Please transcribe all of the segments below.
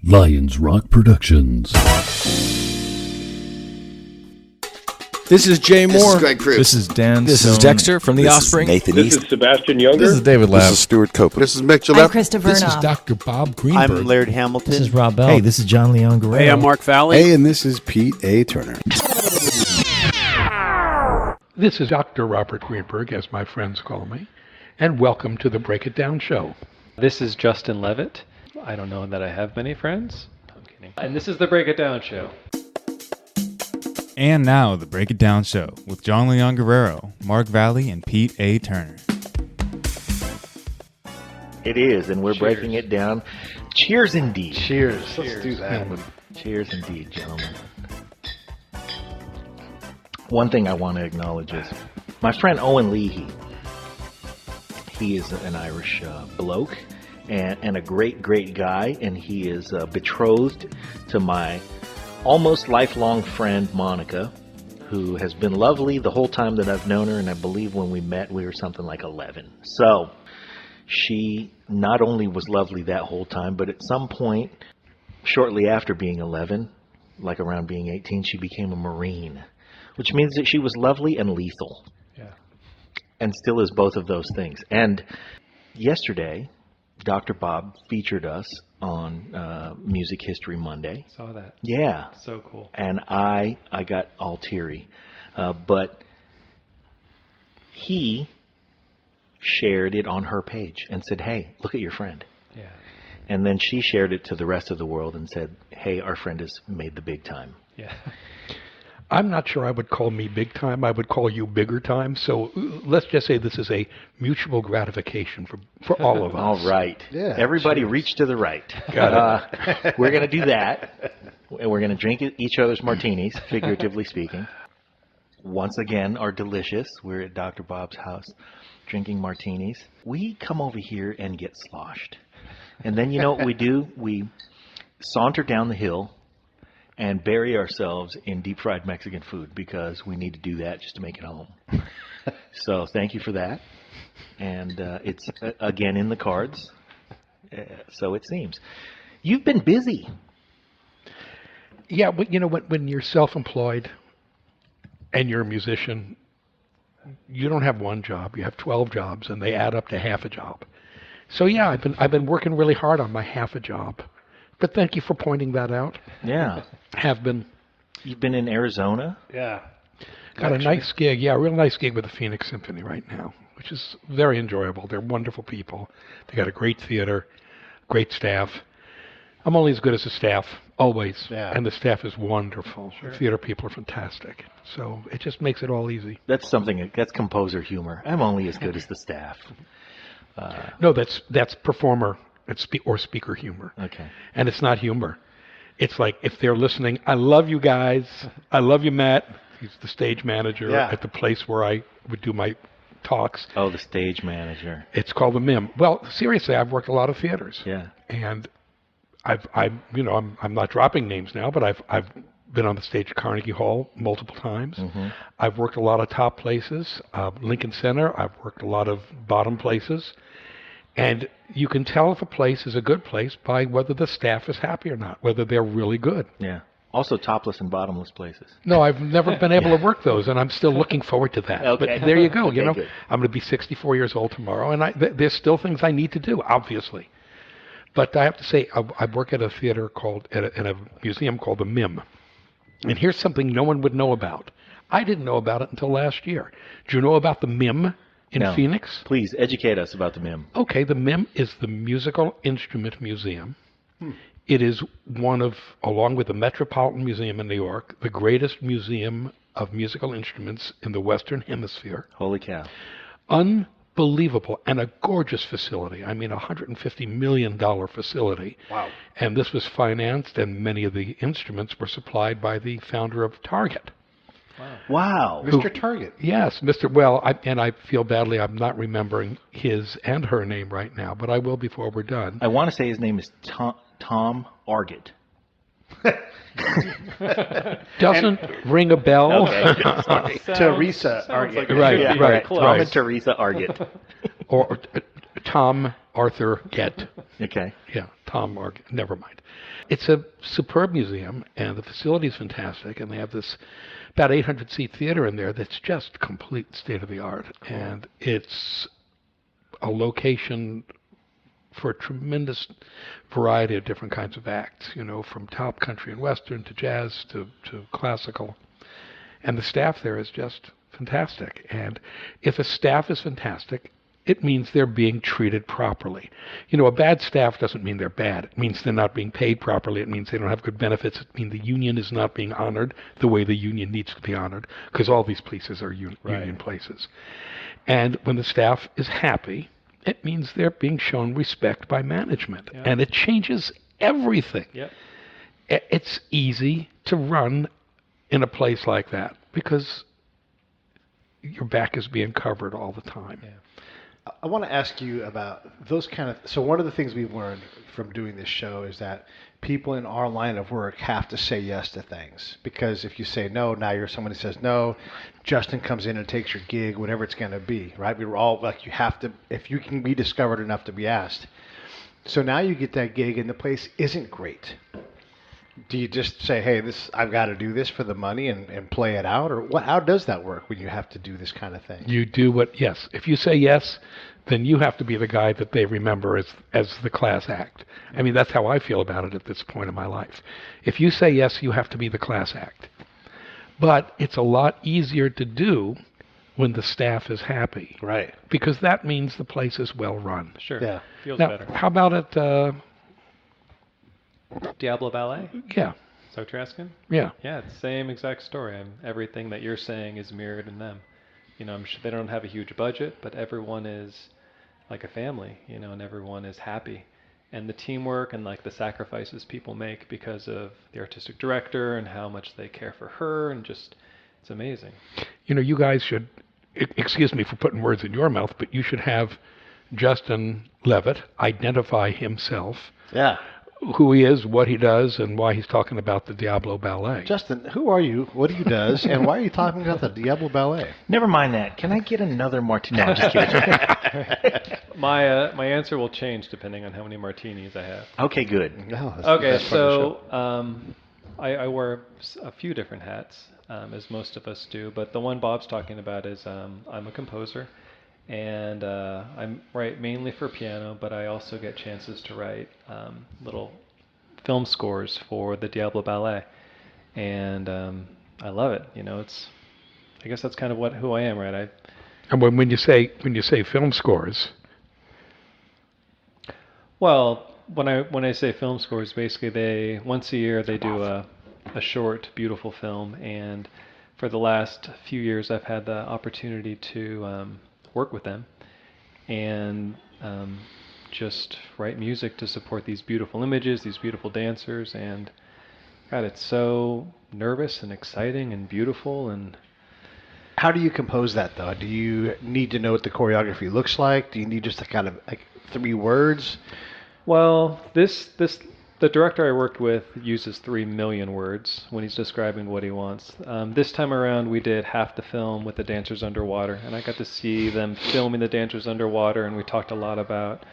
Lions Rock Productions. This is Jay Moore. This is Greg Proof. This is Dan. This Stone. is Dexter from The Offspring. Nathan This East. is Sebastian Younger. This is David Lapp. This is Stuart Copeland. This is Mick I'm Gillette. Christopher This is Knopf. Dr. Bob Greenberg. I'm Laird Hamilton. This is Rob Bell. Hey, this is John Leon Guerrero. Hey, I'm Mark Valley. Hey, and this is Pete A. Turner. This is Dr. Robert Greenberg, as my friends call me, and welcome to the Break It Down Show. This is Justin Levitt. I don't know that I have many friends. I'm kidding. And this is the Break It Down Show. And now, the Break It Down Show with John Leon Guerrero, Mark Valley, and Pete A. Turner. It is, and we're Cheers. breaking it down. Cheers indeed. Cheers. Let's do that. Cheers indeed, gentlemen. One thing I want to acknowledge is my friend Owen Leahy. He is an Irish bloke and a great, great guy, and he is betrothed to my almost lifelong friend Monica, who has been lovely the whole time that I've known her, and I believe when we met we were something like 11. So she not only was lovely that whole time, but at some point shortly after being 11, like around being 18, she became a Marine, which means that she was lovely and lethal. Yeah. And still is both of those things. And yesterday, Dr. Bob featured us on Music History Monday. Saw that. Yeah. So cool. And I got all teary. But he shared it on her page and said, hey, look at your friend. Yeah. And then she shared it to the rest of the world and said, hey, our friend has made the big time. Yeah. I'm not sure I would call me big time. I would call you bigger time. So let's just say this is a mutual gratification for all of us. All right. Yeah, Everybody reach to the right. Got it. We're going to do that. And we're going to drink each other's martinis, figuratively speaking. Once again, are delicious. We're at Dr. Bob's house drinking martinis. We come over here and get sloshed. And then you know what we do? We saunter down the hill and bury ourselves in deep-fried Mexican food because we need to do that just to make it home. So thank you for that. And it's, again, in the cards. So it seems. You've been busy. Yeah, but you know, when you're self-employed and you're a musician, you don't have one job. You have 12 jobs, and they add up to half a job. So yeah, I've been working really hard on my half a job. But thank you for pointing that out. Yeah. Have been. You've been in Arizona? Yeah. Got a nice gig. Yeah, a real nice gig with the Phoenix Symphony right now, which is very enjoyable. They're wonderful people. They got a great theater, great staff. I'm only as good as the staff, always. Yeah. And the staff is wonderful. The theater people are fantastic. So it just makes it all easy. That's composer humor. I'm only as good as the staff. No, that's performer or speaker humor. Okay. And it's not humor. It's like, if they're listening, I love you guys. I love you, Matt. He's the stage manager at the place where I would do my talks. Oh, the stage manager. It's called the MIM. Well, seriously, I've worked a lot of theaters. Yeah. And I'm not dropping names now, but I've been on the stage at Carnegie Hall multiple times. Mm-hmm. I've worked a lot of top places, Lincoln Center. I've worked a lot of bottom places. And you can tell if a place is a good place by whether the staff is happy or not, whether they're really good. Yeah. Also topless and bottomless places. No, I've never been able to work those, and I'm still looking forward to that. Okay. But there you go. You know, good. I'm going to be 64 years old tomorrow, and there's still things I need to do, obviously. But I have to say, I work at a theater in a museum called the MIM. And here's something no one would know about. I didn't know about it until last year. Do you know about the MIM in No. Phoenix? Please educate us about the MIM. Okay, the MIM is the Musical Instrument Museum. It is one of, along with the Metropolitan Museum in New York, the greatest museum of musical instruments in the Western Hemisphere. Holy cow. Unbelievable, and a gorgeous facility. I mean, a $150 million facility. Wow. And this was financed, and many of the instruments were supplied by the founder of Target. Wow. Mr. Target. Yes, Mr. Well, I feel badly I'm not remembering his and her name right now, but I will before we're done. I want to say his name is Tom Argett. Doesn't ring a bell. Okay, sorry. Teresa Sounds like Argett. Right. Tom and Teresa Argett. Or Tom Arthur Gett. Okay. Yeah, Tom, or never mind. It's a superb museum, and the facility is fantastic, and they have this about 800-seat theater in there that's just complete state-of-the-art, and it's a location for a tremendous variety of different kinds of acts, from top country and western to jazz to classical. And the staff there is just fantastic. And if a staff is fantastic, it means they're being treated properly. A bad staff doesn't mean they're bad. It means they're not being paid properly. It means they don't have good benefits. It means the union is not being honored the way the union needs to be honored, because all these places are union places. And when the staff is happy, it means they're being shown respect by management. Yep. And it changes everything. Yep. It's easy to run in a place like that because your back is being covered all the time. Yeah. I want to ask you about those kind of... So one of the things we've learned from doing this show is that people in our line of work have to say yes to things. Because if you say no, now you're someone who says no. Justin comes in and takes your gig, whatever it's going to be, right? We were all like, you have to... If you can be discovered enough to be asked. So now you get that gig and the place isn't great. Do you just say, hey, I've got to do this for the money and play it out? Or how does that work when you have to do this kind of thing? You do yes. If you say yes, then you have to be the guy that they remember as the class act. I mean, that's how I feel about it at this point in my life. If you say yes, you have to be the class act. But it's a lot easier to do when the staff is happy. Right. Because that means the place is well run. Sure. Yeah. Feels now, better. How about it... Diablo Ballet? Yeah. Is that what you're asking? Yeah. Yeah, it's the same exact story. Everything that you're saying is mirrored in them. I'm sure they don't have a huge budget, but everyone is like a family, and everyone is happy. And the teamwork and like the sacrifices people make because of the artistic director and how much they care for her, and just, it's amazing. You guys should, excuse me for putting words in your mouth, but you should have Justin Levitt identify himself. Yeah. Who he is, what he does, and why he's talking about the Diablo Ballet. Justin, who are you? What do you does? And why are you talking about the Diablo Ballet? Never mind that. Can I get another martini? No, I'm just kidding. My answer will change depending on how many martinis I have. Okay, good. Okay, so I wear a few different hats, as most of us do, but the one Bob's talking about is I'm a composer. And I write mainly for piano, but I also get chances to write little film scores for the Diablo Ballet, and I love it. I guess that's kind of who I am, right? And when you say film scores, well, when I say film scores, basically once a year they do a short, beautiful film, and for the last few years I've had the opportunity to work with them and just write music to support these beautiful images, these beautiful dancers, and God, it's so nervous and exciting and beautiful. And how do you compose that, though? Do you need to know what the choreography looks like? Do you need just a kind of like 3 words? Well, the director I worked with uses 3 million words when he's describing what he wants. This time around, we did half the film with the dancers underwater, and I got to see them filming the dancers underwater, and we talked a lot about,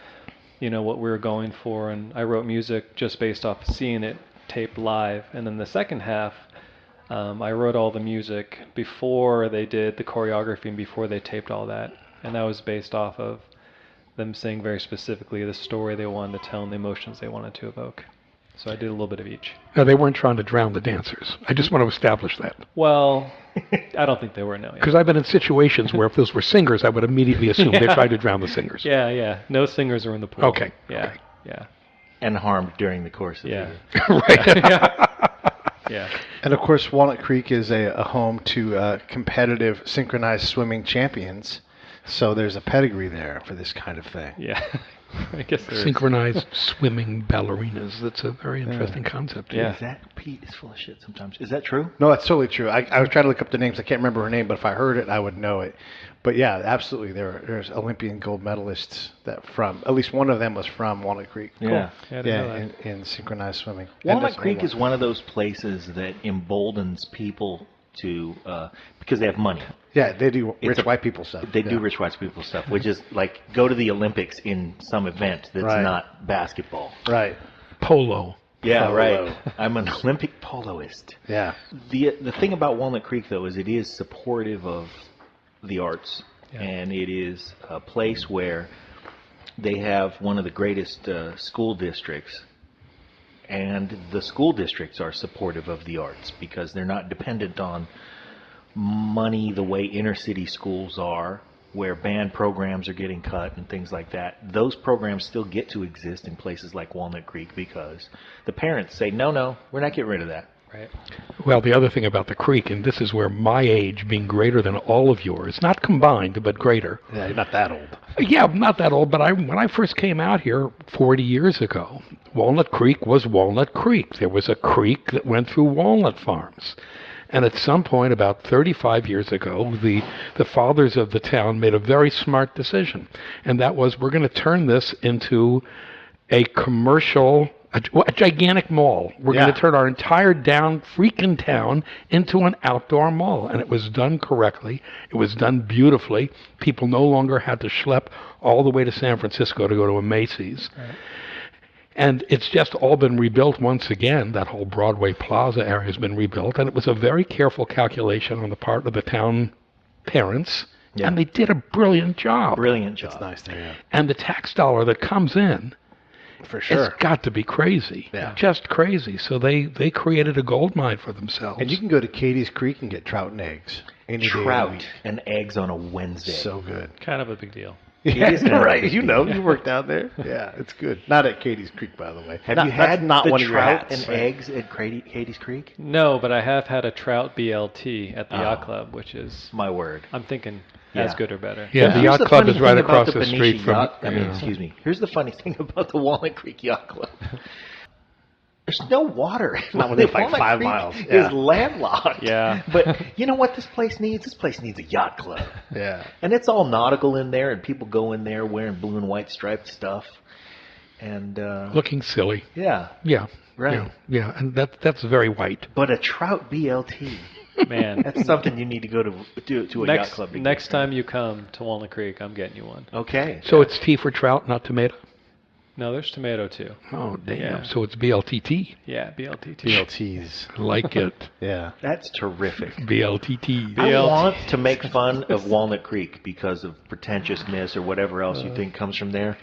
what we were going for, and I wrote music just based off seeing it taped live. And then the second half, I wrote all the music before they did the choreography and before they taped all that, and that was based off of them saying very specifically the story they wanted to tell and the emotions they wanted to evoke. So I did a little bit of each. No, they weren't trying to drown the dancers. I just want to establish that. Well, I don't think they were, no. Because I've been in situations where if those were singers, I would immediately assume they tried to drown the singers. Yeah. No singers were in the pool. Okay. Yeah. And harmed during the course of the year. Right. Yeah. And of course, Walnut Creek is a home to competitive synchronized swimming champions. So there's a pedigree there for this kind of thing. Yeah. I guess there synchronized swimming ballerinas. That's a very interesting concept. Yeah. Is that Pete is full of shit sometimes? Is that true? No, that's totally true. I was trying to look up the names. I can't remember her name, but if I heard it, I would know it. But yeah, absolutely. There's Olympian gold medalists at least one of them was from Walnut Creek. Yeah. Cool. In synchronized swimming. Walnut Creek is one of those places that emboldens people to because they have money. Yeah, they do rich white people stuff. They do rich white people stuff, which is like go to the Olympics in some event that's not basketball. Right. Polo. Yeah, Polo. right. I'm an Olympic poloist. Yeah. The thing about Walnut Creek, though, is it is supportive of the arts, and it is a place where they have one of the greatest school districts, and the school districts are supportive of the arts because they're not dependent on money the way inner city schools are, where band programs are getting cut and things like that. Those programs still get to exist in places like Walnut Creek because the parents say, no, we're not getting rid of that. Right. Well, the other thing about the creek, and this is where my age being greater than all of yours, not combined, but greater. Yeah, you're not that old. Yeah, not that old, but when I first came out here 40 years ago, Walnut Creek was Walnut Creek. There was a creek that went through walnut farms. And at some point, about 35 years ago, the fathers of the town made a very smart decision. And that was, we're going to turn this into a commercial, a gigantic mall. We're going to turn our entire freaking town into an outdoor mall. And it was done correctly. It was done beautifully. People no longer had to schlep all the way to San Francisco to go to a Macy's. Right. And it's just all been rebuilt once again. That whole Broadway Plaza area has been rebuilt. And it was a very careful calculation on the part of the town parents. Yeah. And they did a brilliant job. Brilliant job. It's nice there, yeah. And the tax dollar that comes in, for sure, it's got to be crazy. Yeah. Just crazy. So they created a gold mine for themselves. And you can go to Katie's Creek and get trout and eggs. Trout and eggs on a Wednesday. So good. Kind of a big deal. Yeah, right. You know, you worked out there. Yeah, it's good. Not at Katie's Creek, by the way. Have you had not the one of your trout hats, and eggs at Katie's Creek? No, but I have had a trout BLT at the yacht club, which is my word. I'm thinking as good or better. Yeah, the yacht club is right across the street from. Excuse me. Here's the funny thing about the Walnut Creek Yacht Club. There's no water. Not within like 5 miles. Is landlocked. Yeah. But you know what this place needs? This place needs a yacht club. Yeah. And it's all nautical in there, and people go in there wearing blue and white striped stuff. And looking silly. Yeah. Yeah. Right. Yeah, and that's very white. But a trout BLT. Man. That's something you need to go to a yacht club. Next time you come to Walnut Creek, I'm getting you one. Okay. So it's T for trout, not tomato? No, there's tomato too. Oh, damn. Yeah. So it's BLTT. Yeah, BLTT. BLTs. Like it. Yeah. That's terrific. BLTT. I want to make fun of Walnut Creek because of pretentiousness or whatever else you think comes from there.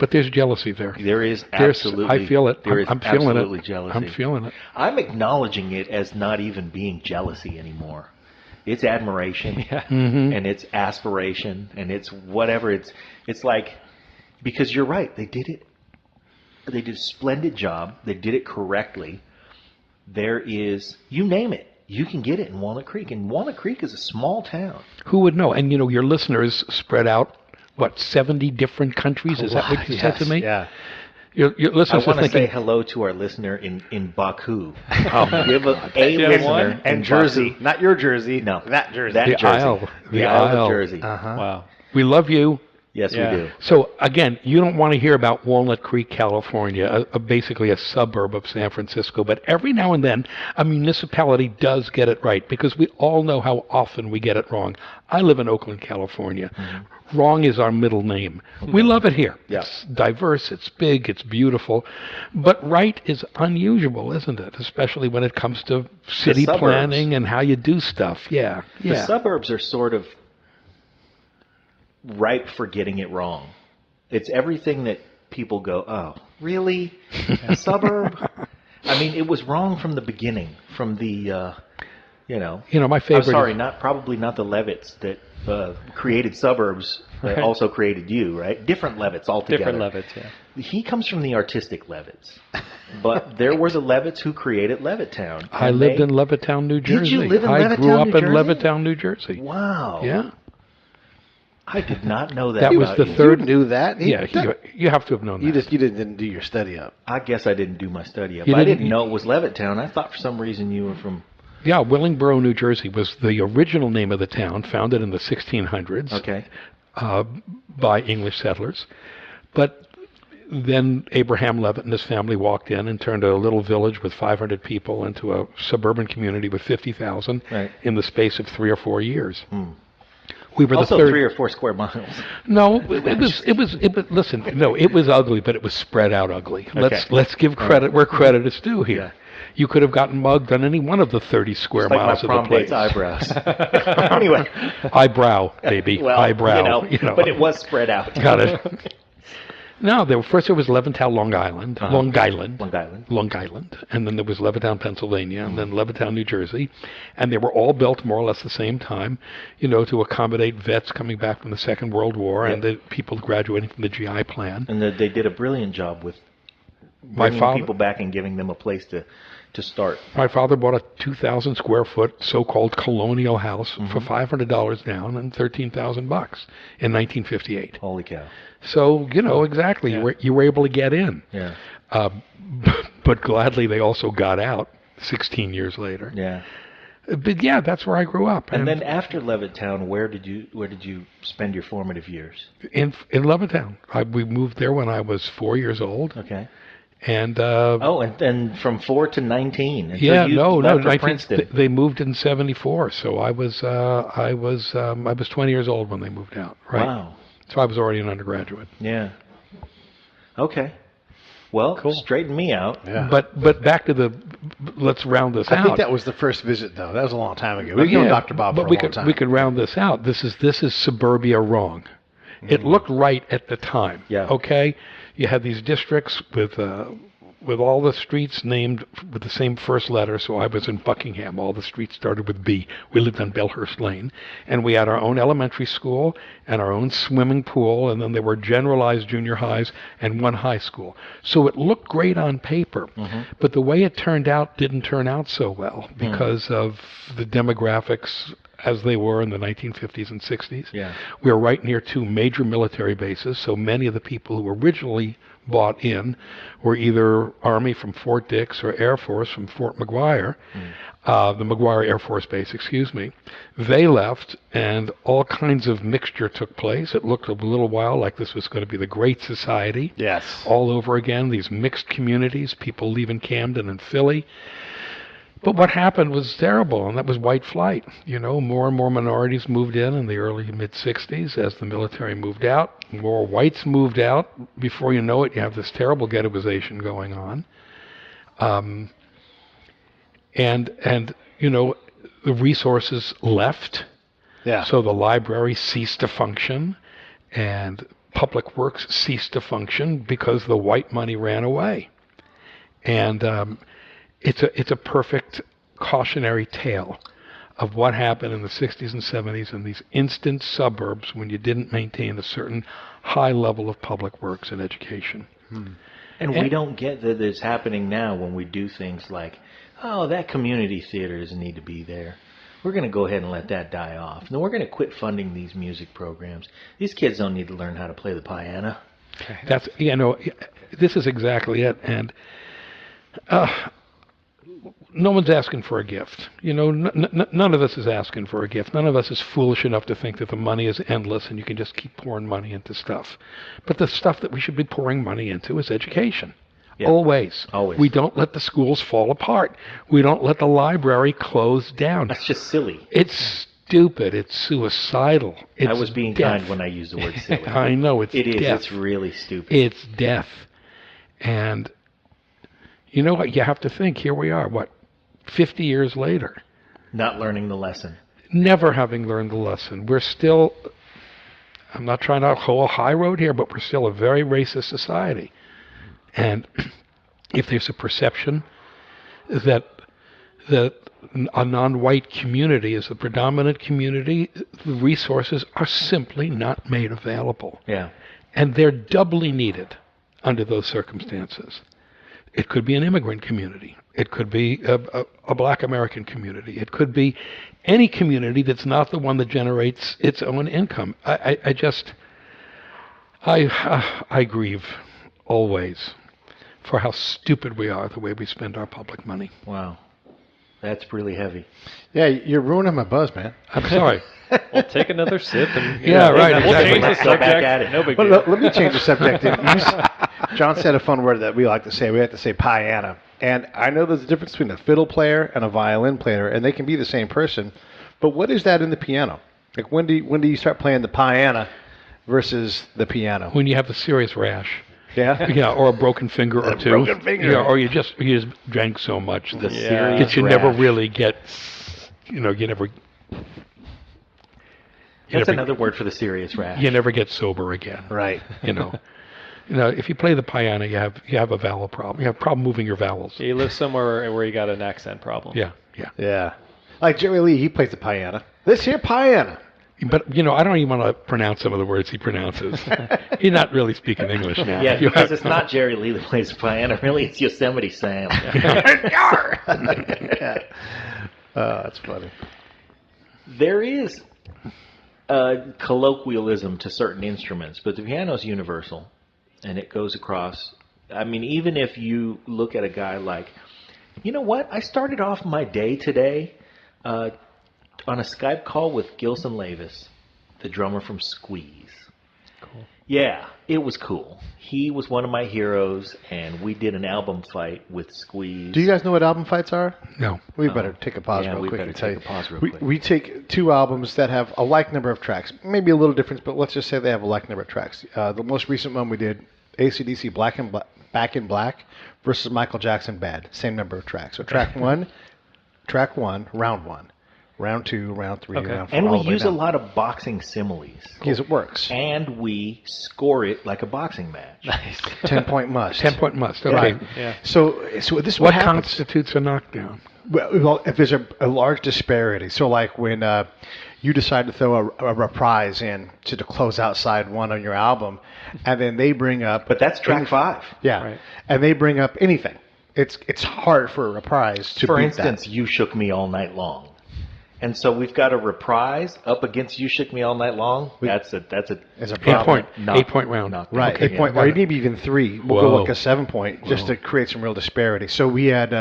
But there's jealousy there. There is absolutely. I feel it. I'm feeling absolutely it. Jealousy. I'm feeling it. I'm acknowledging it as not even being jealousy anymore. It's admiration, and it's aspiration, and it's whatever. It's like, because you're right. They did it. They did a splendid job. They did it correctly. There is, you name it, you can get it in Walnut Creek. And Walnut Creek is a small town. Who would know? And, your listeners spread out, 70 different countries? Is that what you said to me? Yeah. Your listeners I want to thinking, say hello to our listener in Baku. Give a listener and in Jersey, Baku. not your Jersey. No, that Jersey. That the Jersey. Isle. The Isle of Jersey. Wow. We love you. Yes, we do. So, again, you don't want to hear about Walnut Creek, California, basically a suburb of San Francisco, but every now and then a municipality does get it right, because we all know how often we get it wrong. I live in Oakland, California. Mm-hmm. Wrong is our middle name. We love it here. Yeah. It's diverse, it's big, it's beautiful, but right is unusual, isn't it? Especially when it comes to city planning and how you do stuff. Yeah. The suburbs are sort of ripe for getting it wrong. It's everything that people go, oh, really? A suburb? I mean, it was wrong from the beginning, from the, my favorite. I'm sorry, probably not the Levitts that created suburbs that also created you, right? Different Levitts altogether. Different Levitts, yeah. He comes from the artistic Levitts. But there were the Levitts who created Levittown. I lived in Levittown, New Jersey. Did you live in I Levittown, grew up New Jersey? in Levittown, New Jersey. Wow. Yeah. I did not know that. That was the third. You knew that? You have to have known that. You didn't do your study up. I guess I didn't do my study up. I didn't know it was Levittown. I thought for some reason you were from... Yeah, Willingboro, New Jersey was the original name of the town, founded in the 1600s. Okay. By English settlers. But then Abraham Levitt and his family walked in and turned a little village with 500 people into a suburban community with 50,000 in the space of 3 or 4 years. We were Also the third. 3 or 4 square miles. No, it was. Listen, no, it was ugly, but it was spread out ugly. Let's give credit where credit is due here. Yeah. You could have gotten mugged on any one of the 30 square Like miles my of the prom place. date's eyebrows. Anyway. Eyebrow, baby. Well, eyebrow. but it was spread out. Got it. No, first there was Levittown, Long Island, Long Island, and then there was Levittown, Pennsylvania, and then Levittown, New Jersey, and they were all built more or less the same time, to accommodate vets coming back from the Second World War and the people graduating from the GI plan. And they did a brilliant job with My bringing father, people back and giving them a place to start. My father bought a 2,000 square foot so-called colonial house for $500 down and $13,000 in 1958. Holy cow! So exactly, you were able to get in. Yeah. But gladly they also got out 16 years later. Yeah. But yeah, that's where I grew up. And then after Levittown, where did you spend your formative years? In Levittown, we moved there when I was 4 years old. Okay. And and then from 4 to 19. Princeton. They moved in '74, so I was 20 years old when they moved out. Right. Wow. So I was already an undergraduate. Yeah. Okay. Well, straighten me out. Yeah. But back to let's round this out. I think that was the first visit, though. That was a long time ago. We've known Dr. Bob for a long time. We could round this out. This is suburbia wrong. It looked right at the time. Yeah. Okay. You had these districts with all the streets named with the same first letter. So I was in Buckingham. All the streets started with B. We lived on Belhurst Lane, and we had our own elementary school and our own swimming pool, and then there were generalized junior highs and one high school. So it looked great on paper, but the way it turned out didn't turn out so well because of the demographics as they were in the 1950s and 60s. Yeah. We were right near 2 major military bases, so many of the people who originally bought in were either Army from Fort Dix or Air Force from Fort McGuire, the McGuire Air Force Base, excuse me. They left, and all kinds of mixture took place. It looked a little while like this was going to be the Great Society. Yes. All over again, these mixed communities, people leaving Camden and Philly. But what happened was terrible, and that was white flight. More and more minorities moved in the early mid-'60s as the military moved out. More whites moved out. Before you know it, you have this terrible ghettoization going on. And the resources left. Yeah. So the library ceased to function, and public works ceased to function because the white money ran away. And it's a perfect cautionary tale of what happened in the 60s and 70s in these instant suburbs when you didn't maintain a certain high level of public works and education. And we don't get that it's happening now when we do things like, that community theater doesn't need to be there. We're going to go ahead and let that die off. No, we're going to quit funding these music programs. These kids don't need to learn how to play the piano. That's, this is exactly it. And no one's asking for a gift. None of us is asking for a gift. None of us is foolish enough to think that the money is endless and you can just keep pouring money into stuff. But the stuff that we should be pouring money into is education. Yeah. Always. We don't let the schools fall apart. We don't let the library close down. That's just silly. It's stupid. It's suicidal. I was being kind when I used the word silly. I know. It is. It's really stupid. It's death. And you know what? You have to think, here we are, 50 years later. Not learning the lesson. Never having learned the lesson. We're still, I'm not trying to hold a high road here, but we're still a very racist society. And if there's a perception that a non-white community is the predominant community, the resources are simply not made available. Yeah. And they're doubly needed under those circumstances. It could be an immigrant community. It could be a black American community. It could be any community that's not the one that generates its own income. I grieve always for how stupid we are the way we spend our public money. Wow. That's really heavy. Yeah, you're ruining my buzz, man. I'm sorry. We'll take another sip and right. We'll change the Go subject. back at it. No big Well, deal. let me change the subject. John said a fun word that we like to say. We like to say piano. And I know there's a difference between a fiddle player and a violin player, and they can be the same person. But what is that in the piano? Like when do you start playing the piano versus the piano? When you have a serious rash. Yeah. Yeah, or a broken finger or two. Broken finger. Yeah, or you just drank so much that serious you never rash. really get, you never. That's another word for the serious rash. You never get sober again. Right. If you play the piano, you have a vowel problem. You have a problem moving your vowels. You live somewhere where you got an accent problem. Yeah. Like Jerry Lee, he plays the piano. This here piano. But I don't even want to pronounce some of the words he pronounces. He's not really speaking English now. Yeah, because it's not Jerry Lee that plays the piano. Really, it's Yosemite Sam. Yeah. That's funny. There is colloquialism to certain instruments, but the piano is universal, and it goes across. I mean, even if you look at a guy like, you know what? I started off my day today on a Skype call with Justin Levitt, the drummer from Squeeze. Cool. Yeah, it was cool. He was one of my heroes, and we did an album fight with Squeeze. Do you guys know what album fights are? No. We better take a pause real we quick better and tell take you. a pause real quick. We take two albums that have a like number of tracks, maybe a little difference, but let's just say they have a like number of tracks. The most recent one we did, AC/DC Back in Black versus Michael Jackson Bad, same number of tracks. So track one, round one. Round two, round three, round four. And we all the way use a down. lot of boxing similes. Because it works. And we score it like a boxing match. Nice. 10-point must. 10-point must. Okay. Right. Yeah. So this is What happens. constitutes a knockdown? Well, if there's a large disparity, so like when you decide to throw a reprise in to close out side one on your album, and then they bring up, But that's track 5. yeah, Right. and they bring up anything. It's hard for a reprise to For beat instance, You Shook Me All Night Long. And so we've got a reprise up against You Shook Me All Night Long. That's a It's a 8-point. problem. 8-point round. that. Right, Okay, 8 point, got or it. maybe even 3. We'll go Whoa. like a 7-point just to create some real disparity. So we had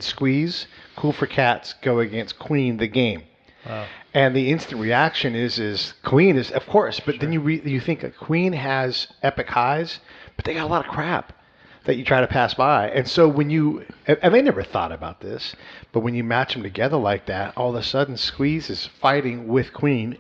Squeeze, Cool for Cats go against Queen, the game. Wow. And the instant reaction is Queen is, of course, but then you think that Queen has epic highs, but they got a lot of crap that you try to pass by. And so when and they never thought about this, but when you match them together like that, all of a sudden Squeeze is fighting with Queen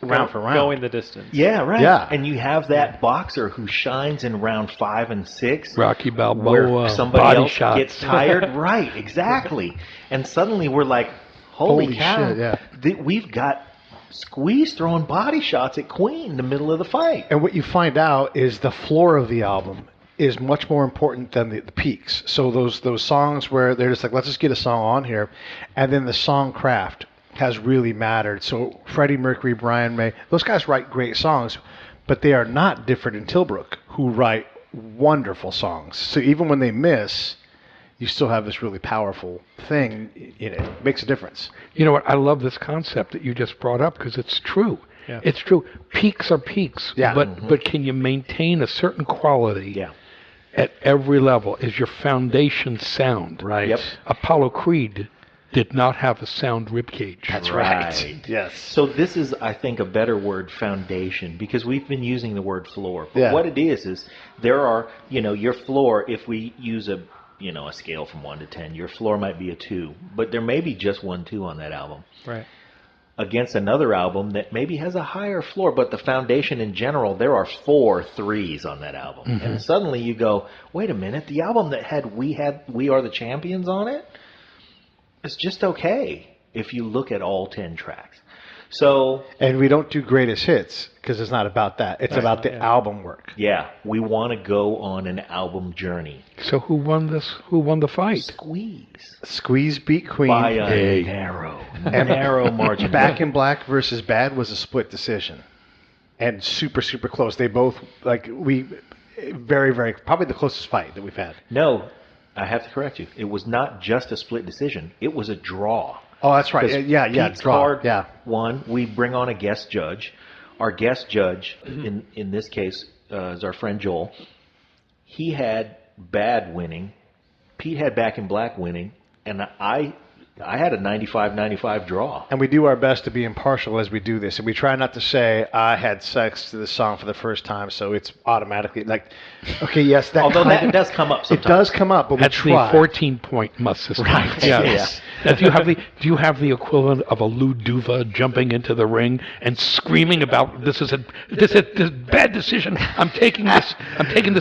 round for round. Going the distance. Yeah, right. Yeah. And you have that boxer who shines in round 5 and 6. Rocky Where Balboa. somebody body else shots. gets tired. Right, exactly. And suddenly we're like, holy cow. shit, yeah. We've got Squeeze throwing body shots at Queen in the middle of the fight. And what you find out is the floor of the album is much more important than the peaks. So those songs where they're just like, let's just get a song on here, and then the song craft has really mattered. So Freddie Mercury, Brian May, those guys write great songs, but they are not different in Tilbrook, who write wonderful songs. So even when they miss, you still have this really powerful thing. It makes a difference. You know what? I love this concept that you just brought up because it's true. Yeah. It's true. Peaks are peaks. Yeah. But can you maintain a certain quality Yeah. at every level? Is your foundation sound? Right. Yep. Apollo Creed did not have a sound ribcage. That's Right. right. Yes. So this is, I think, a better word, foundation, because we've been using the word floor. But Yeah. what it is there are, your floor, if we use a scale from 1 to 10, your floor might be a 2, but there may be just 1 2 on that album. Right. Against another album that maybe has a higher floor, but the foundation in general, there are 4 3s on that album. Mm-hmm. And suddenly you go, wait a minute, the album that had We Are the Champions on it is just okay if you look at all 10 tracks. So, And we don't do greatest hits because it's not about that. It's about the yeah. album work. yeah, we want to go on an album journey. So who won this? Who won the fight? Squeeze. Squeeze beat Queen. By a Hey. narrow margin. Back in Black versus Bad was a split decision, and super close. They both very probably the closest fight that we've had. No, I have to correct you. It was not just a split decision. It was a draw. Oh, that's right. 'Cause Yeah, Pete's draw. card Yeah, won. We bring on a guest judge. Our guest judge, in this case, is our friend Joel. He had Bad winning. Pete had Back in Black winning, and I had a 95-95 draw. and we do our best to be impartial as we do this, and we try not to say I had sex to this song for the first time, so it's automatically like, okay, yes, that. Although kind that of- does come up it sometimes. does come up, but we That's try. the 14-point must system. Right. Yeah. Yes. Now, do you have the equivalent of a Lou Duva jumping into the ring and screaming about this is a bad decision? I'm taking this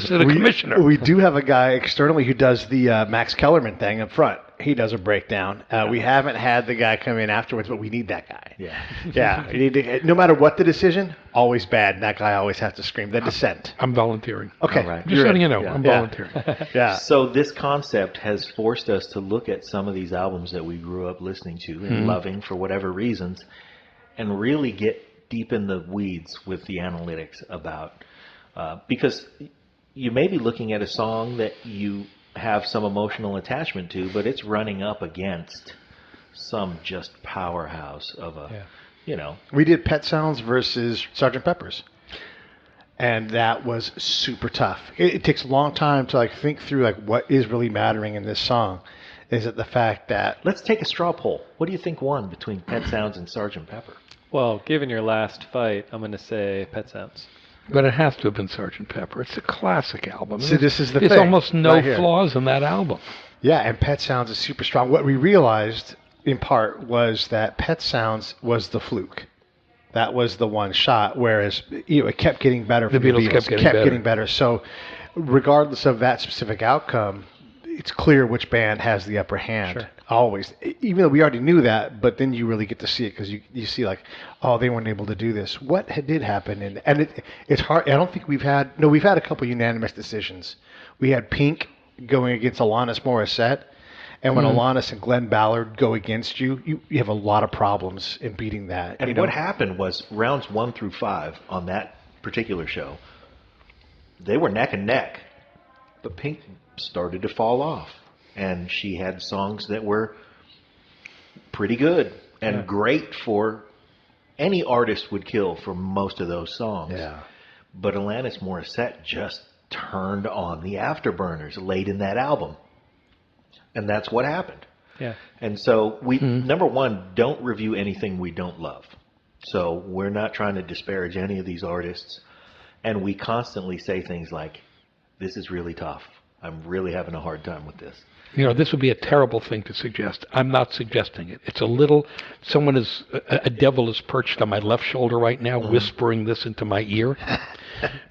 to the commissioner. We do have a guy externally who does the Max Kellerman thing up front. He does a breakdown. We haven't had the guy come in afterwards, but we need that guy. Yeah. You need to, no matter what the decision, always bad. And that guy always has to scream. The dissent. I'm volunteering. Okay. All right. Just letting you know, I'm volunteering. Yeah. So this concept has forced us to look at some of these albums that we grew up listening to and loving for whatever reasons, and really get deep in the weeds with the analytics about, because you may be looking at a song that you have some emotional attachment to, but it's running up against some just powerhouse of a, We did Pet Sounds versus Sgt. Pepper's. And that was super tough. It takes a long time to think through what is really mattering in this song. Is it the fact that... Let's take a straw poll. What do you think won between Pet Sounds and Sgt. Pepper? Well, given your last fight, I'm going to say Pet Sounds. But it has to have been Sgt. Pepper. It's a classic album. See, this is the There's thing. almost no Right here. flaws in that album. Yeah, and Pet Sounds is super strong. What we realized, in part, was that Pet Sounds was the fluke. That was the one shot, whereas it kept getting better. The Beatles kept getting better. So regardless of that specific outcome, it's clear which band has the upper hand. Sure. Always. Even though we already knew that, but then you really get to see it because you see they weren't able to do this. What did happen? And it's hard. I don't think we've had a couple unanimous decisions. We had Pink going against Alanis Morissette. And when Alanis and Glenn Ballard go against you, you have a lot of problems in beating that. And what happened was rounds 1 through 5 on that particular show, they were neck and neck. But Pink started to fall off. And she had songs that were pretty good and great for any artist would kill for most of those songs. Yeah. But Alanis Morissette just turned on the afterburners late in that album. And that's what happened. Yeah. And so we, number one, don't review anything we don't love. So we're not trying to disparage any of these artists. And we constantly say things like, this is really tough. I'm really having a hard time with this. This would be a terrible thing to suggest. I'm not suggesting it. It's a devil is perched on my left shoulder right now, whispering this into my ear.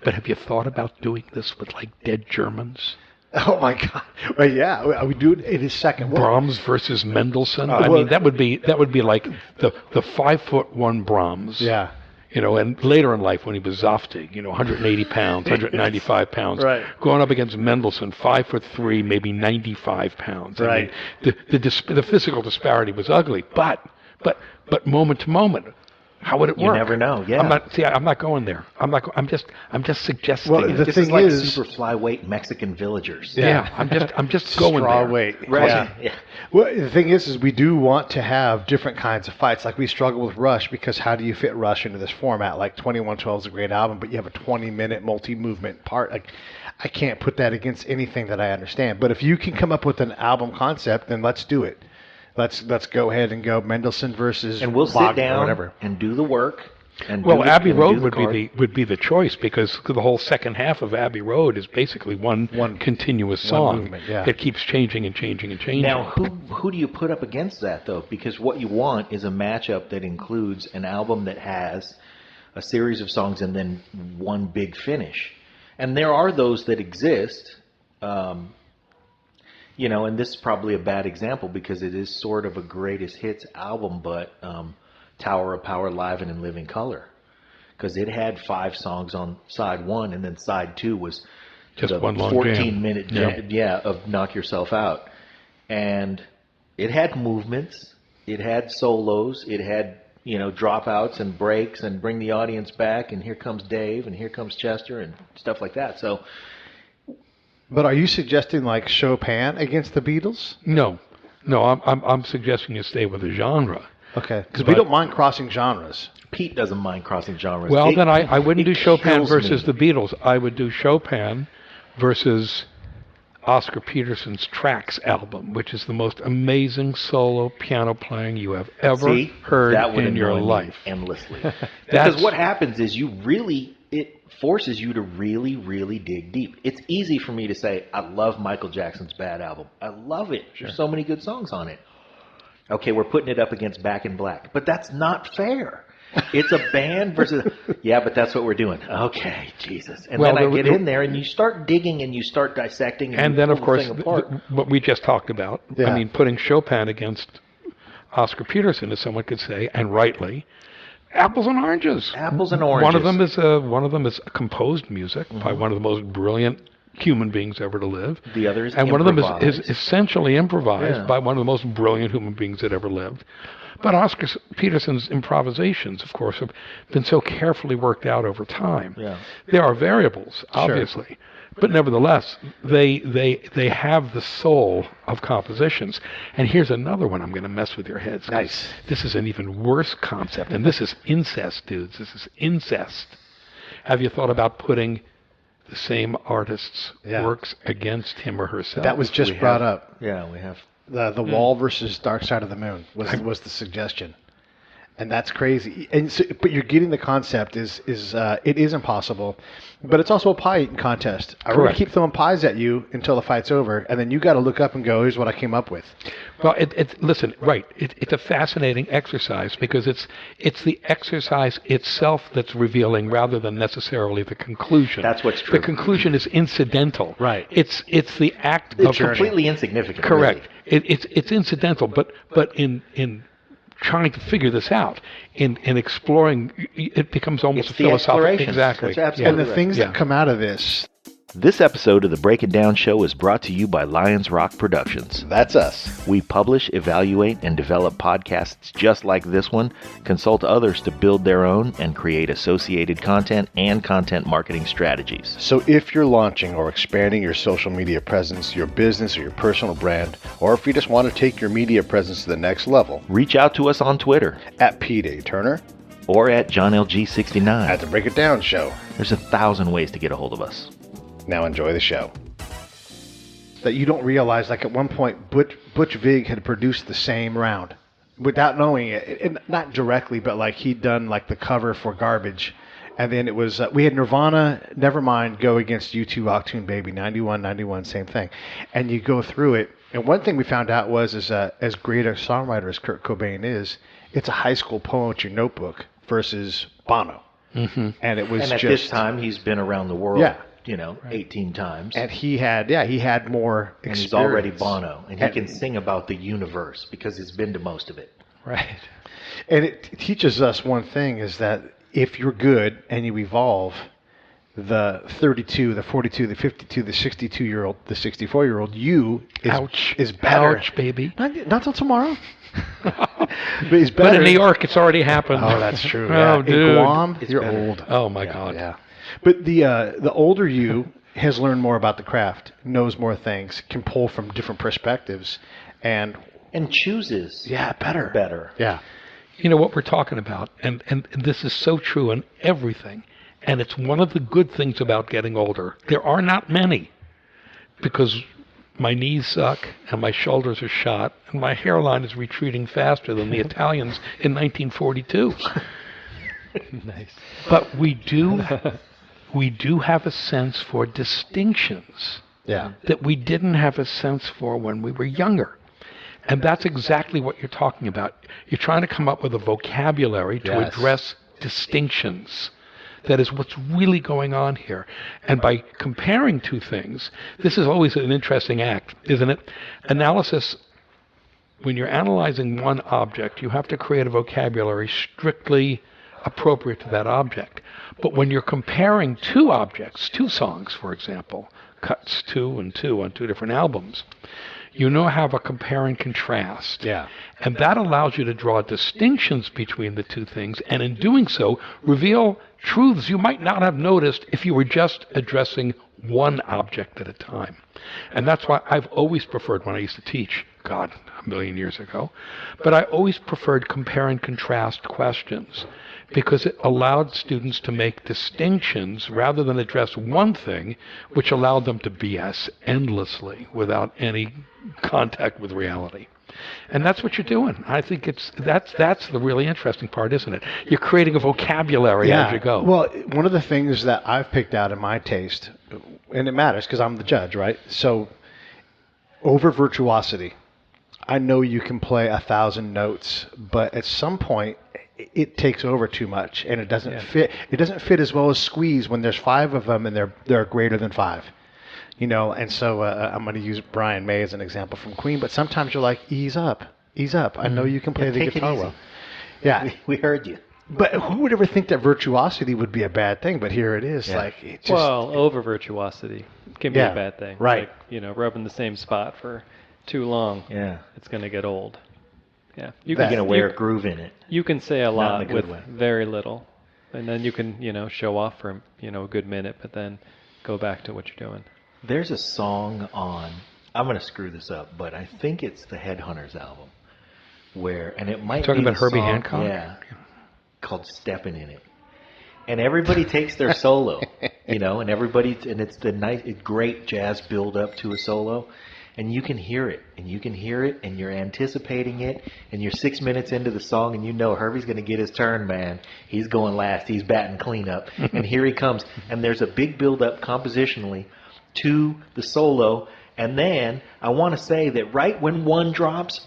But have you thought about doing this with Dead Germans? Oh my God! Well, yeah, we do it in his second. Brahms versus Mendelssohn. I mean, that would be like the 5'1" Brahms. Yeah. And later in life when he was Zoftig, 180 pounds, 195 pounds, right, going up against Mendelssohn, 5'3", maybe 95 pounds. Right. I mean, the physical disparity was ugly, but moment to moment. How would it work? You never know. Yeah. I'm not going there. I'm just suggesting. Well, the this thing is like is, super flyweight Mexican villagers. Yeah. I'm just going straw there. weight. Right. Yeah. Well, the thing is we do want to have different kinds of fights. Like we struggle with Rush because how do you fit Rush into this format? 2112 is a great album, but you have a 20-minute multi-movement part. I can't put that against anything that I understand. But if you can come up with an album concept, then let's do it. Let's go ahead and go Mendelssohn versus and we'll Wagner sit down or whatever. and do the work. And Abbey Road would be the choice because the whole second half of Abbey Road is basically one continuous song movement, yeah. that keeps changing and changing and changing. Now, who do you put up against that though? Because what you want is a matchup that includes an album that has a series of songs and then one big finish. And there are those that exist. And this is probably a bad example because it is sort of a greatest hits album, but Tower of Power Live and in Living Color. Because it had 5 songs on side 1, and then side 2 was just the one long 14-minute jam of Knock Yourself Out. And it had movements, it had solos, it had dropouts and breaks and bring the audience back, and here comes Dave, and here comes Chester, and stuff like that. So. But are you suggesting Chopin against the Beatles? No, I'm suggesting you stay with the genre. Okay, because we don't mind crossing genres. Pete doesn't mind crossing genres. Well, then I wouldn't do Chopin versus the Beatles. I would do Chopin versus Oscar Peterson's Tracks album, which is the most amazing solo piano playing you have ever heard in your life. Endlessly. Because what happens is it forces you to really, really dig deep. It's easy for me to say, I love Michael Jackson's Bad album. I love it. There's so many good songs on it. Okay, we're putting it up against Back in Black. But that's not fair. It's a band versus... Yeah, but that's what we're doing. Okay, Jesus. And then I get in there, and you start digging, and you start dissecting. And then, of course, what we just talked about, Yeah. I mean, putting Chopin against Oscar Peterson, as someone could say, and rightly, apples and oranges. Apples and oranges. One of them is composed music by one of the most brilliant human beings ever to live. The other is and one of them is improvised. essentially improvised Yeah. by one of the most brilliant human beings that ever lived. But Oscar Peterson's improvisations, of course, have been so carefully worked out over time. Yeah. There are variables, obviously, but nevertheless, they have the soul of compositions. And here's another one I'm going to mess with your heads. Nice. This is an even worse concept, and this is incest, dudes. This is incest. Have you thought about putting the same artist's works against him or herself? That was just brought up. Yeah, we have. The Wall versus Dark Side of the Moon was the suggestion, and that's crazy. And so, but you're getting the concept is it is impossible, but it's also a pie eating contest. I'm going to keep throwing pies at you until the fight's over, and then you got to look up and go, "Here's what I came up with." Well, listen, right? It's a fascinating exercise because it's the exercise itself that's revealing rather than necessarily the conclusion. That's what's true. The conclusion is incidental. Right. It's the act It's of completely insignificant. correct. Really. It's incidental, but in trying to figure this out, in exploring, it becomes almost It's a the philosophical. exploration. Exactly. That's absolutely And the things that come out of this. This episode of the Break It Down Show is brought to you by Lions Rock Productions. That's us. We publish, evaluate, and develop podcasts just like this one, consult others to build their own, and create associated content and content marketing strategies. So if you're launching or expanding your social media presence, your business, or your personal brand, or if you just want to take your media presence to the next level, Reach out to us on Twitter at Pete A. Turner, or at JohnLG69. at The Break It Down Show. There's 1,000 ways to get a hold of us. Now enjoy the show. That you don't realize, like at one point, Butch Vig had produced the same round without knowing it, and not directly, but like he'd done like the cover for Garbage, and then it was we had Nirvana, Nevermind go against U2, Octune Baby, 91, same thing, and you go through it, and one thing we found out was as great a songwriter as Kurt Cobain is, it's a high school poetry notebook versus Bono, and it was And at just this time, he's been around the world, Yeah. 18 times. and he had more And experience. he's already Bono, and he can sing about the universe because he's been to most of it. Right. And it teaches us one thing is that if you're good and you evolve, the 32, the 42, the 52, the 62-year-old, the 64-year-old you is better. Ouch, baby. Not till tomorrow. But he's better. But in New York, it's already happened. Oh, that's true. Oh, In dude. Guam, It's you're better. old. Oh, my God. Yeah. But the older you has learned more about the craft, knows more things, can pull from different perspectives, and chooses better. better. Yeah. You know what we're talking about, and this is so true in everything, and it's one of the good things about getting older. There are not many, because my knees suck, and my shoulders are shot, and my hairline is retreating faster than the Italians in 1942. Nice. But we do have a sense for distinctions Yeah. that we didn't have a sense for when we were younger. And that's exactly what you're talking about. You're trying to come up with a vocabulary to Yes. address distinctions. That is what's really going on here. And by comparing two things, this is always an interesting act, isn't it? Analysis, when you're analyzing one object, you have to create a vocabulary strictly appropriate to that object. But when you're comparing two objects, two songs, for example, cuts 2 and 2 on two different albums, you now have a compare and contrast. Yeah. And that allows you to draw distinctions between the two things, and in doing so, reveal truths you might not have noticed if you were just addressing one object at a time. And that's why I've always preferred, when I used to teach, God, a million years ago, but I always preferred compare and contrast questions, because it allowed students to make distinctions rather than address one thing, which allowed them to BS endlessly without any contact with reality. And that's what you're doing. I think that's the really interesting part, isn't it? You're creating a vocabulary as you go. Well, one of the things that I've picked out in my taste, and it matters because I'm the judge, right? So, over virtuosity. I know you can play 1,000 notes, but at some point it takes over too much, and it doesn't fit. It doesn't fit as well as Squeeze when there's 5 of them and they're greater than 5. And so I'm going to use Brian May as an example from Queen, but sometimes you're like, ease up. I know you can play the guitar well. Yeah, we heard you. But who would ever think that virtuosity would be a bad thing? But here it is. Yeah. Like, it just, over virtuosity can be a bad thing. Right. Like, rubbing the same spot for too long. Yeah. It's going to get old. Yeah. You're going to wear a groove in it. You can say a lot with way. very little. And then you can, show off for, a good minute, but then go back to what you're doing. There's a song on, I'm going to screw this up, but I think it's the Headhunters album, and it might talking be about Herbie song, Hancock? Yeah, called Steppin' in It. And everybody takes their solo, and it's the great jazz build up to a solo. And you can hear it, and you're anticipating it, and you're 6 minutes into the song, and Herbie's going to get his turn, man. He's going last. He's batting cleanup. And here he comes. And there's a big build-up compositionally to the solo. And then I want to say that right when one drops,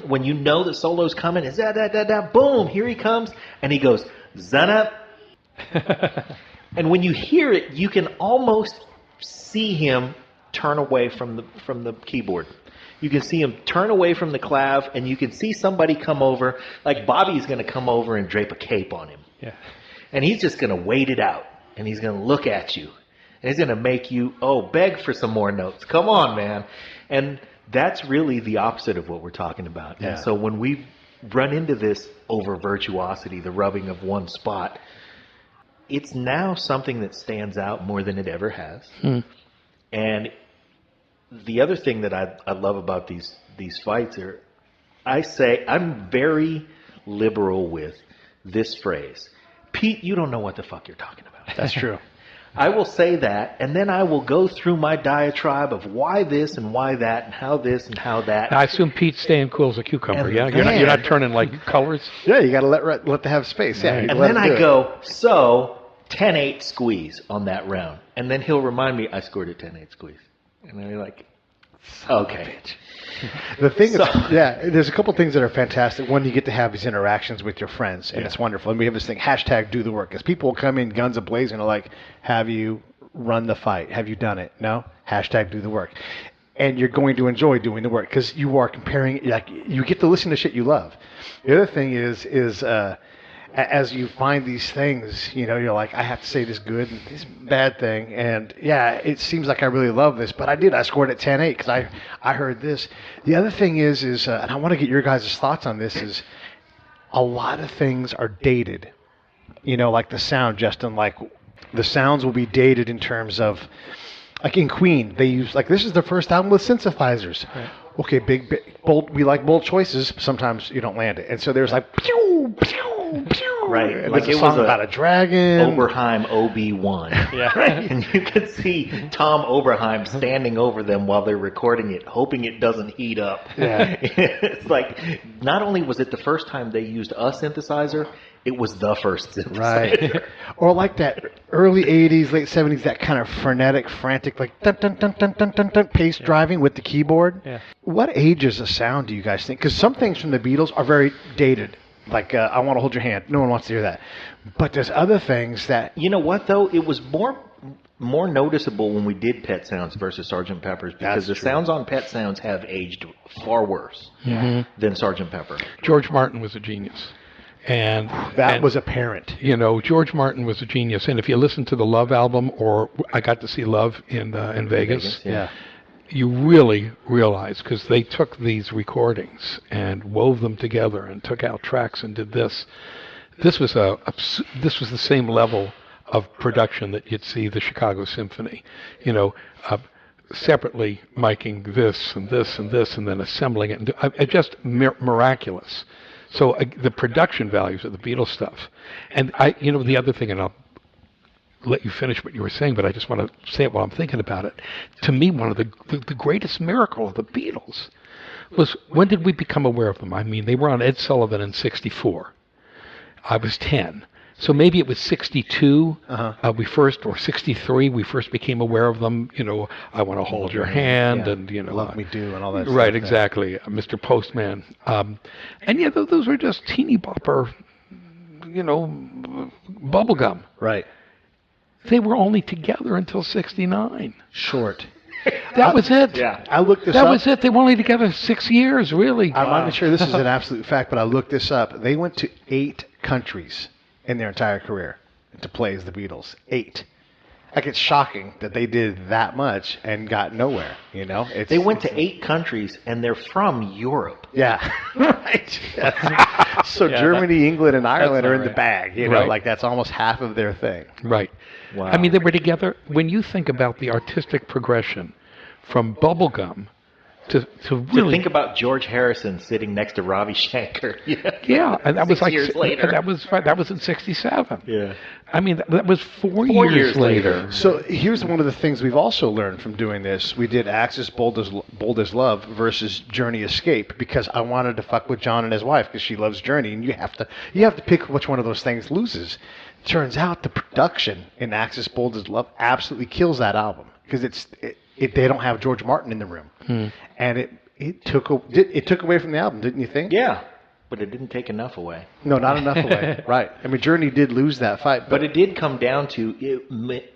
when the solo's coming, it's da-da-da-da, boom, here he comes. And he goes, zun-up. And when you hear it, you can almost see him turn away from the keyboard. You can see him turn away from the clav, and you can see somebody come over, like Bobby's going to come over and drape a cape on him. Yeah. And he's just going to wait it out, and he's going to look at you, and he's going to make you, beg for some more notes. Come on, man. And that's really the opposite of what we're talking about. Yeah. And so when we run into this over virtuosity, the rubbing of one spot, it's now something that stands out more than it ever has. And the other thing that I love about these fights are, I'm very liberal with this phrase. Pete, you don't know what the fuck you're talking about. That's true. I will say that, and then I will go through my diatribe of why this and why that and how this and how that. I assume Pete's staying cool as a cucumber, And yeah? then- You're not turning like colors? Yeah, you got to let them have space. Yeah, And then I go, 10-8 squeeze on that round. And then he'll remind me, I scored a 10-8 squeeze. And then you're like, okay. The thing is, there's a couple things that are fantastic. One, you get to have these interactions with your friends, and it's wonderful. And we have this thing, #do the work. As people will come in guns a-blazing and are like, have you run the fight? Have you done it? No? #do the work. And you're going to enjoy doing the work because you are comparing, like, you get to listen to shit you love. The other thing is as you find these things, you're like, I have to say this good and this bad thing. And yeah, it seems like I really love this, but I scored at 10-8 because I heard this. The other thing is, and I want to get your guys' thoughts on this, is a lot of things are dated. Like the sound, Justin, like the sounds will be dated in terms of, like in Queen, they use, like, this is their first album with synthesizers. Right. Okay, big, bold, we like bold choices. Sometimes you don't land it. And so there's like, pew, pew, pew. Right. Like it was about a dragon. Oberheim OB1. Yeah. Right? And you could see Tom Oberheim standing over them while they're recording it, hoping it doesn't heat up. Yeah. It's like, not only was it the first time they used a synthesizer, it was the first synthesizer. Right. Or like that early 80s, late 70s, that kind of frenetic, frantic, like dun dun dun dun dun dun dun pace driving with the keyboard. Yeah. What ages a sound do you guys think? Because some things from the Beatles are very dated. Like, I Want to Hold Your Hand. No one wants to hear that. But there's other things that... You know what, though? It was more noticeable when we did Pet Sounds versus Sgt. Pepper's because the sounds on Pet Sounds have aged far worse than Sgt. Pepper. George Martin was a genius. And that was apparent. George Martin was a genius. And if you listen to the Love album, or I got to see Love in Vegas, you really realize, because they took these recordings and wove them together and took out tracks and did this. This was the same level of production that you'd see the Chicago Symphony, separately miking this and this and this and then assembling it. And just miraculous. So the production values of the Beatles stuff. And the other thing, and I'll let you finish what you were saying, but I just want to say it while I'm thinking about it. To me, one of the greatest miracle of the Beatles was, when did we become aware of them? I mean, they were on Ed Sullivan in '64. I was 10. So maybe it was 62. We first, or 63, we first became aware of them. I Want to Hold Your Hand, and Love Me Do, and all that. Right, stuff, exactly. Mr. Postman, and yeah, those were just teeny bopper, bubblegum. Right. They were only together until 69. Short. That was it. Yeah. I looked this up. That was it. They were only together 6 years, really. I'm not even sure this is an absolute fact, but I looked this up. They went to 8 countries in their entire career to play as the Beatles. 8. Like, it's shocking that they did that much and got nowhere, They went to 8 countries, and they're from Europe. Yeah. Right. So Germany, England, and Ireland are in the bag, Right. Like that's almost half of their thing. Right. Wow. I mean, they were together. When you think about the artistic progression from bubblegum to really... To think about George Harrison sitting next to Ravi Shankar. Yeah, and that was 6 years later. That was in 67. Yeah. I mean, that was 4 years later. So here's one of the things we've also learned from doing this. We did Axis Bold as Love versus Journey Escape because I wanted to fuck with John and his wife because she loves Journey, and you have to pick which one of those things loses. Turns out the production in Axis Bold as Love absolutely kills that album because they don't have George Martin in the room, and it took away from the album, didn't you think? Yeah, but it didn't take enough away. No, not enough away. Right. I mean, Journey did lose that fight, But it did come down to it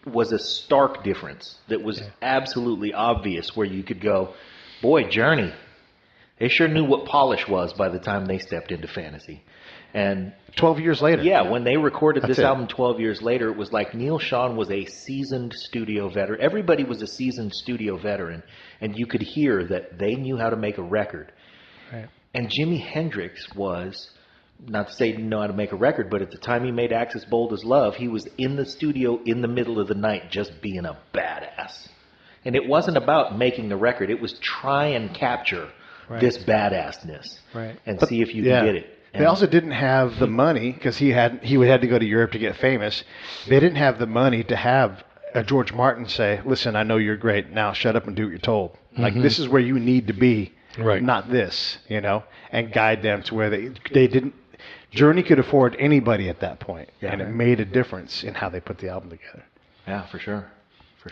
was a stark difference that was absolutely obvious where you could go, boy, Journey, they sure knew what polish was by the time they stepped into fantasy. And 12 years later. Yeah, when they recorded this album 12 years later, it was like Neil Schon was a seasoned studio veteran. Everybody was a seasoned studio veteran, and you could hear that they knew how to make a record. Right. And Jimi Hendrix was, not to say he didn't know how to make a record, but at the time he made Axis Bold as Love, he was in the studio in the middle of the night just being a badass. And it wasn't about making the record. It was try and capture this badassness and see if you can get it. They also didn't have the money because he had to go to Europe to get famous. They didn't have the money to have George Martin say, "Listen, I know you're great. Now shut up and do what you're told. Like this is where you need to be, not this, and guide them to where they didn't." Journey could afford anybody at that point, and it made a difference in how they put the album together. Yeah, for sure.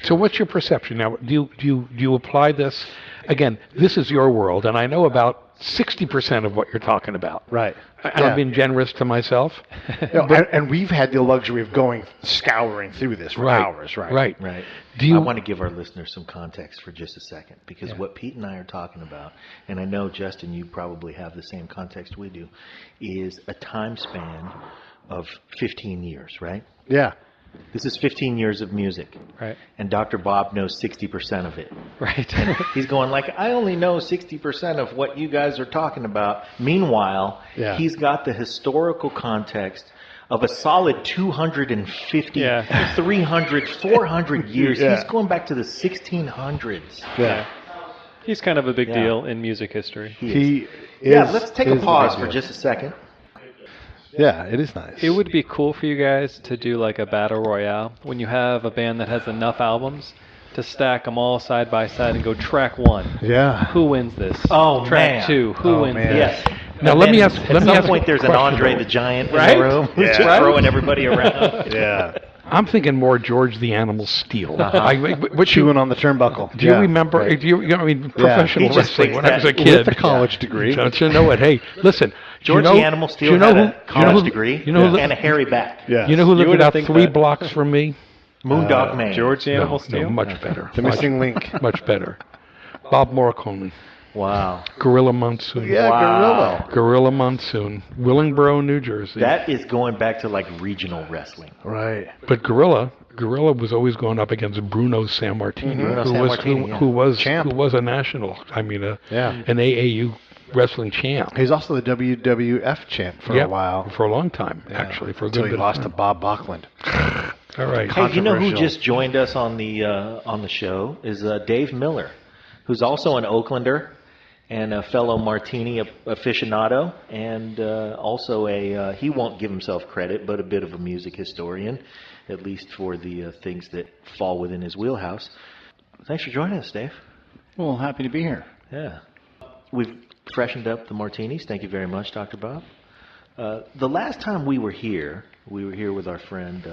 So what's your perception now? Do you apply this? Again, this is your world, and I know about 60% of what you're talking about. Right. And I'm being generous to myself. And we've had the luxury of scouring through this for hours, Right. I want to give our listeners some context for just a second, because what Pete and I are talking about, and I know, Justin, you probably have the same context we do, is a time span of 15 years, right? Yeah. This is 15 years of music. Right. And Dr. Bob knows 60% of it. Right. He's going like, I only know 60% of what you guys are talking about. Meanwhile, he's got the historical context of a solid 250, 300, 400 years. He's going back to the 1600s. Yeah. He's kind of a big deal in music history. He let's take a pause for just a second. Yeah, it is nice. It would be cool for you guys to do like a battle royale when you have a band that has enough albums to stack them all side by side and go track 1. Yeah. Who wins this? Oh, track 2. Who wins this? Yes. Now let me ask. At some point, there's an Andre the Giant in the room who's just throwing everybody around. Yeah. I'm thinking more George the Animal Steele. Chewing on the turnbuckle. Do you remember? Right. Professional wrestling when I was a kid. With a college degree. Don't you know what? Hey, listen. George the Animal Steele had a college degree and a hairy back. Yeah. You know who lived about 3 blocks from me? Moondog Man. George the Animal Steele? No, much better. The missing link. Much better. Bob Morricone. Wow. Gorilla Monsoon. Yeah, wow. Gorilla Monsoon. Willingboro, New Jersey. That is going back to like regional wrestling. Right. But Gorilla was always going up against Bruno Sammartino, who was a national, an AAU wrestling champ. He's also the WWF champ for a while. For a long time, actually. For a good bit. Until he lost to Bob Backlund. All right. Hey, you know who just joined us on the show is Dave Miller, who's also an Oaklander and a fellow martini aficionado, and also he won't give himself credit, but a bit of a music historian, at least for the things that fall within his wheelhouse. Thanks for joining us, Dave. Well, happy to be here. Yeah. We've freshened up the martinis. Thank you very much, Dr. Bob. The last time we were here with our friend.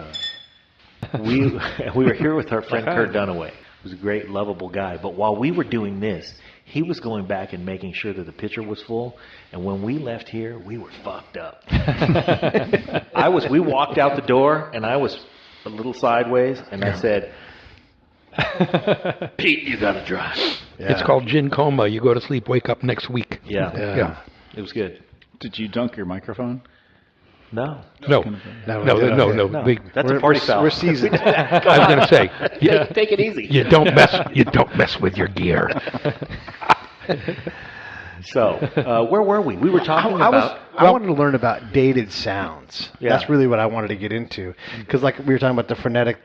We were here with our friend Kurt Dunaway. He was a great, lovable guy. But while we were doing this, he was going back and making sure that the pitcher was full. And when we left here, we were fucked up. We walked out the door, and I was a little sideways, and I said, Pete, you got to drive. Yeah. It's called gin coma. You go to sleep, wake up next week. Yeah. It was good. Did you dunk your microphone? No. No. That's a party foul. We're seasoned. I was going to say, take it easy. You don't mess with your gear. So, where were we? We were talking about. I wanted to learn about dated sounds. Yeah. That's really what I wanted to get into, because like we were talking about the frenetic,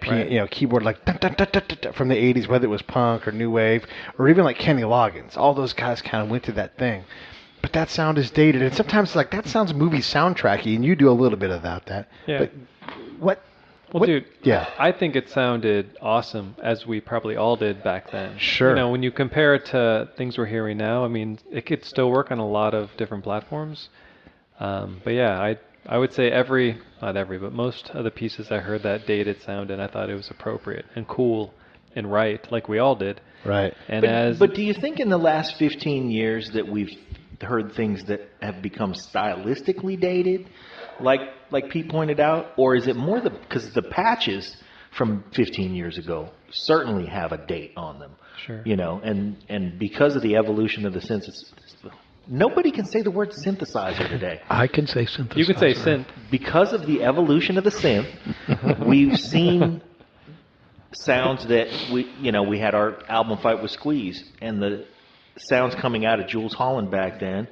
keyboard like dun, dun, dun, dun, dun, dun, from the '80s, whether it was punk or new wave, or even like Kenny Loggins. All those guys kind of went to that thing. But that sound is dated, and sometimes like that sounds movie soundtracky, and you do a little bit about that. Yeah. But what? Well, dude, yeah. I think it sounded awesome, as we probably all did back then. Sure. You know, when you compare it to things we're hearing now, I mean, it could still work on a lot of different platforms. But yeah, I would say not every, but most of the pieces I heard that dated sound, and I thought it was appropriate and cool and right, like we all did. Right. And but do you think in the last 15 years that we've heard things that have become stylistically dated, like Pete pointed out, or is it more because the patches from 15 years ago certainly have a date on them? Sure. You know, and because of the evolution of the synthesis, nobody can say the word synthesizer today. I can say synthesizer. You can say synth. Because of the evolution of the synth, we've seen sounds that we had our album Fight with Squeeze, and the sounds coming out of Jules Holland back then,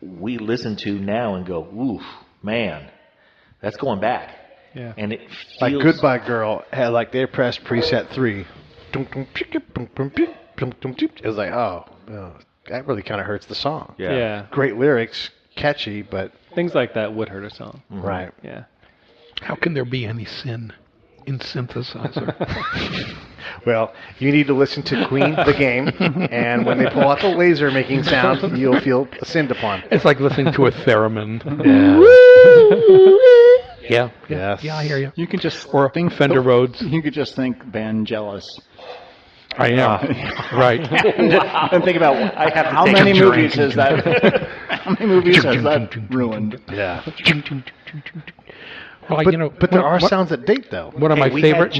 we listen to now and go, oof, man, that's going back. Yeah. And it feels Like Goodbye Girl had like they pressed preset 3. It was like, oh, that really kind of hurts the song. Yeah. Great lyrics, catchy, but Things like that would hurt a song. right. Yeah. How can there be any sin in synthesizer? Well, you need to listen to Queen, the game, and when they pull out the laser making sound, you'll feel sinned upon. It's like listening to a theremin. Yeah. Yeah, I hear you. You can just think Fender Rhodes. You could just think Vangelis. I am. Right. And think about how many movies has that? How many movies has that ruined? Yeah. Well, but there are sounds that date though. One of my favorite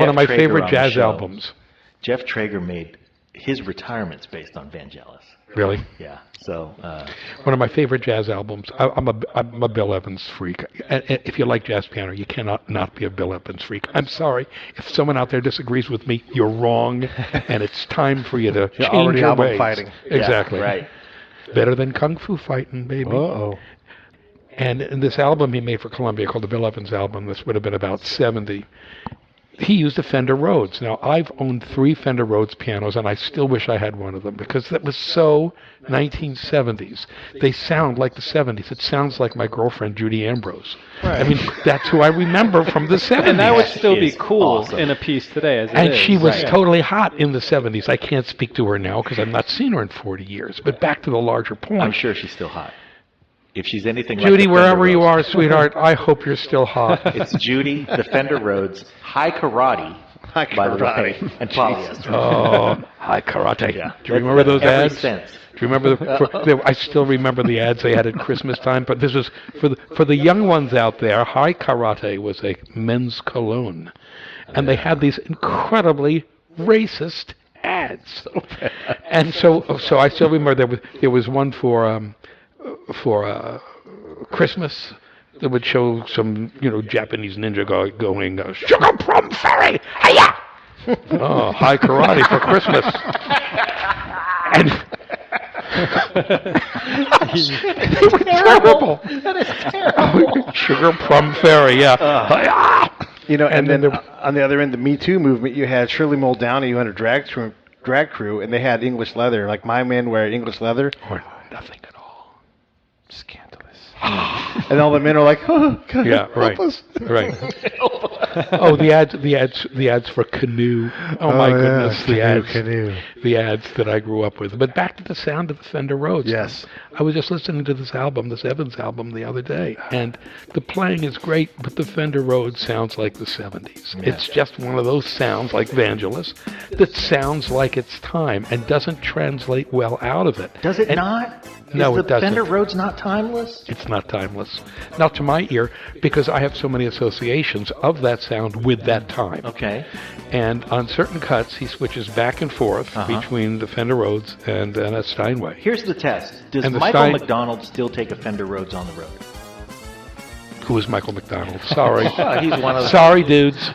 jazz albums. Jeff Traeger made his retirement's based on Vangelis. Really? Yeah. So one of my favorite jazz albums. I'm a Bill Evans freak. And if you like jazz piano, you cannot not be a Bill Evans freak. I'm sorry if someone out there disagrees with me. You're wrong, and it's time for you to change your ways. Fighting. Exactly. Yeah, right. Better than kung fu fighting, baby. Uh-oh. And in this album he made for Columbia called the Bill Evans album, this would have been about 70, he used a Fender Rhodes. Now, I've owned 3 Fender Rhodes pianos, and I still wish I had one of them, because that was so 1970s. They sound like the 70s. It sounds like my girlfriend, Judy Ambrose. Right. I mean, that's who I remember from the 70s. And that would still be cool awesome. in a piece today, as it and is. she was Right. totally hot in the 70s. I can't speak to her now, because I've not seen her in 40 years. But back to the larger point. I'm sure she's still hot. If she's anything like Judy, the Fender wherever you Rhodes. are, sweetheart, I hope you're still hot. It's Judy, the Fender Rhodes, High Karate, by the way, and polyester. Oh, high karate. Yeah. Do you remember those Every ads? sense. Do you remember? I still remember the ads they had at Christmas time. But this was for the young ones out there. High Karate was a men's cologne, and they had these incredibly racist ads. And so I still remember there was one for Christmas that would show some Japanese ninja guy going Sugar Plum Fairy, hiya! Oh, High Karate for Christmas. And they were terrible. That is terrible. Sugar Plum Fairy, yeah. And then on the other end, the Me Too movement, you had Shirley Muldowney, who had a drag crew, and they had English leather. Like my men wear English leather. Or nothing at all. scandalous. And all the men are like, oh, God, Yeah, right, help us. right. Oh, the ads for Canoe. Oh my goodness, Canoe. the ads that I grew up with. But back to the sound of the Fender Rhodes. Yes. I was just listening to this Evans album the other day, and the playing is great, but the Fender Rhodes sounds like the 70s. Yeah. It's just one of those sounds like Vangelis that sounds like it's time and doesn't translate well out of it. Does it And- not? No, Is it the doesn't. Fender Rhodes not timeless? It's not timeless. Not to my ear, because I have so many associations of that sound with that time. Okay. And on certain cuts, he switches back and forth between the Fender Rhodes and a Steinway. Here's the test. Does And the Michael Stein- McDonald still take a Fender Rhodes on the road? Who is Michael McDonald? Sorry. He's one of the... Sorry, dudes.